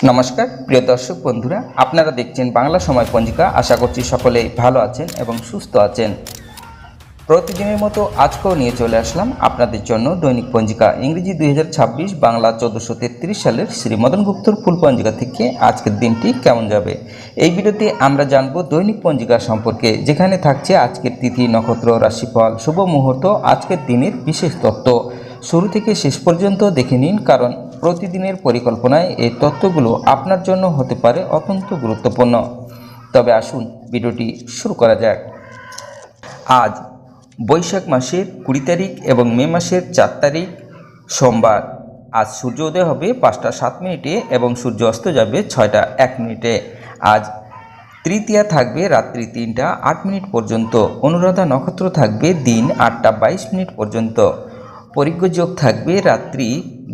নমস্কার প্রিয় দর্শক বন্ধুরা, আপনারা দেখছেন বাংলা সময় পঞ্জিকা। আশা করছি সকলেই ভালো আছেন এবং সুস্থ আছেন। প্রতিদিনের মতো আজকেও নিয়ে চলে আসলাম আপনাদের জন্য দৈনিক পঞ্জিকা ইংরেজি 2026, বাংলা 1433 সালের শ্রী মদন গুপ্তর ফুল পঞ্জিকা থেকে আজকের দিনটি কেমন যাবে। এই ভিডিওতে আমরা জানব দৈনিক পঞ্জিকা সম্পর্কে, যেখানে থাকছে আজকের তিথি, নক্ষত্র, রাশিফল, শুভ মুহূর্ত, আজকের দিনের বিশেষ তথ্য। শুরু থেকে শেষ পর্যন্ত দেখে নিন, কারণ প্রতিদিনের পরিকল্পনায় এই তথ্যগুলো আপনার জন্য হতে পারে অত্যন্ত গুরুত্বপূর্ণ। তবে আসুন ভিডিওটি শুরু করা যাক। আজ বৈশাখ মাসের 20 তারিখ এবং মে মাসের 4 তারিখ সোমবার। আজ সূর্য উদয় হবে 5টা 7 মিনিটে এবং সূর্য অস্ত যাবে 6টা 1 মিনিটে। আজ তৃতীয়া থাকবে রাত্রি 3টা 8 মিনিট পর্যন্ত। অনুরাধা নক্ষত্র থাকবে দিন 8টা 22 মিনিট পর্যন্ত। পরিজ্ঞ যোগ থাকবে রাত্রি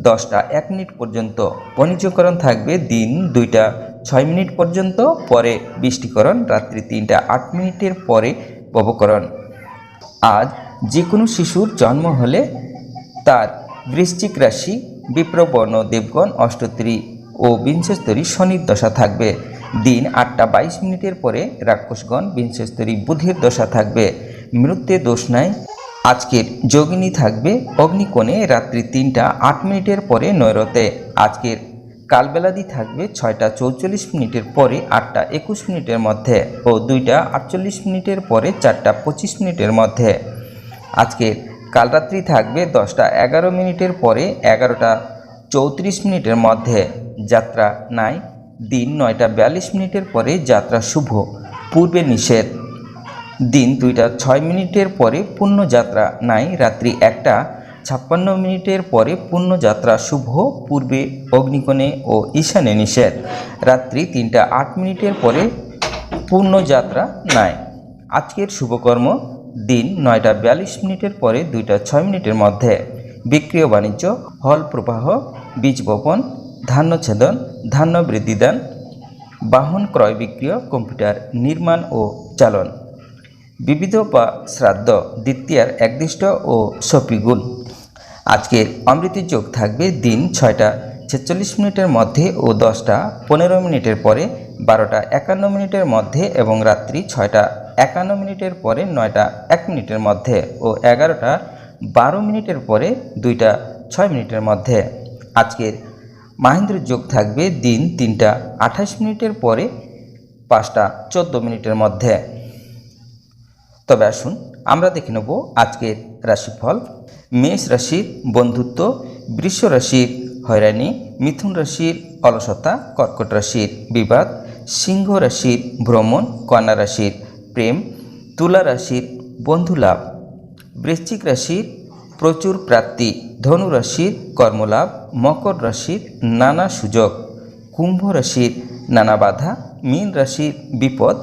10টা 1 মিনিট পর্যন্ত। বণিজ্যকরণ থাকবে দিন 2টা 6 মিনিট পর্যন্ত। পরে বৃষ্টিকরণ রাত্রি 3টা 8 মিনিটের পরে ববকরণ। আজ যে কোনো শিশুর জন্ম হলে তার বৃশ্চিক রাশি, বিপ্রবর্ণ দেবগণ অষ্টত্রী ও বিংশস্তরী শনির দশা থাকবে। দিন 8টা 22 মিনিটের পরে রাক্ষসগণ বিংশস্তরী বুধের দশা থাকবে। মৃত্যু দোষ নাই। আজকের যোগিনী থাকবে অগ্নিকোণে রাত্রি 3টা 8 মিনিটের পরে নৈরতে। আজকের কালবেলাদি থাকবে 6টা 44 মিনিটের পরে 8টা 21 মিনিটের মধ্যে ও 2টা 48 মিনিটের পরে 4টা 25 মিনিটের মধ্যে। আজকের কালরাত্রি থাকবে 10টা 11 মিনিটের পরে 11টা 34 মিনিটের মধ্যে। যাত্রা নাই। দিন 9টা 42 মিনিটের পরে যাত্রা শুভ, পূর্বে নিষেধ। দিন 2টা 6 মিনিটের পরে পূর্ণ যাত্রা নাই। রাত্রি 1টা 56 মিনিটের পরে পূর্ণ যাত্রা শুভ, পূর্বে অগ্নিকোণে ও ঈশানে নিষেধ। রাত্রি 3টা 8 মিনিটের পরে পূর্ণ যাত্রা নাই। আজকের শুভকর্ম দিন 9টা 42 মিনিটের পরে 2টা 6 মিনিটের মধ্যে। বিক্রিয় বাণিজ্য, হল প্রবাহ, বীজ বপন, ধান্য ছেদন, ধান্য বৃদ্ধিদান, বাহন ক্রয় বিক্রিয়, কম্পিউটার নির্মাণ ও চালন। বিবিধ বা শ্রাদ্ধ, দ্বিতীয়ার একদিষ্ট ও সপিগুণ। আজকের অমৃতের যোগ থাকবে দিন 6টা 46 মিনিটের মধ্যে ও 10টা 15 মিনিটের পরে 12টা 51 মিনিটের মধ্যে এবং রাত্রি 6টা 51 মিনিটের পরে 9টা 1 মিনিটের মধ্যে ও 11টা 12 মিনিটের পরে 2টা 6 মিনিটের মধ্যে। আজকের মাহেন্দ্র যোগ থাকবে দিন 3টা 28 মিনিটের পরে 5টা 14 মিনিটের মধ্যে। তবে আসুন আমরা দেখে নেব আজকের রাশিফল। মেষ রাশির বন্ধুত্ব, বৃষ রাশির হয়রানি, মিথুন রাশির অলসতা, কর্কট রাশির বিবাদ, সিংহ রাশির ভ্রমণ, কন্যা রাশির প্রেম, তুলা রাশির বন্ধুলাভ, বৃশ্চিক রাশির প্রচুর প্রাপ্তি, ধনু রাশির কর্মলাভ, মকর রাশির নানা সুযোগ, কুম্ভ রাশির নানা বাধা, মীন রাশির বিপদ,